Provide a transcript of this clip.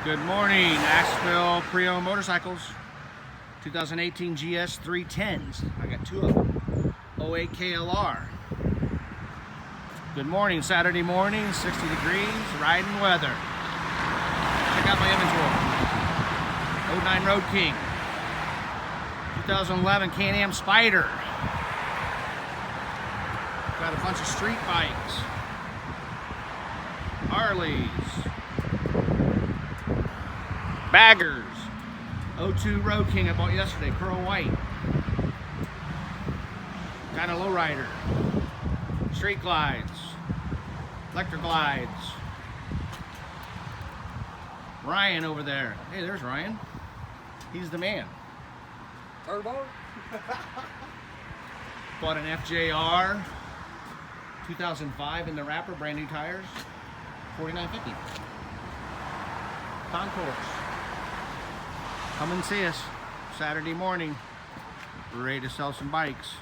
Good morning, Asheville Preowned Motorcycles. 2018 GS310s. I got two of them. 08 KLR. Good morning, Saturday morning, 60 degrees, riding weather. Check out my inventory. 09 Road King. 2011 Can-AM Spyder. Got a bunch of street bikes. Harleys. Baggers. 02 Road King I bought yesterday, pearl white. Kind of lowrider. Street Glides. Electra Glides. Ryan over there. Hey, there's Ryan. He's the man. Turbo? Bought an FJR 2005 in the wrapper, brand new tires, $49.50. Concours. Come and see us Saturday morning. We're ready to sell some bikes.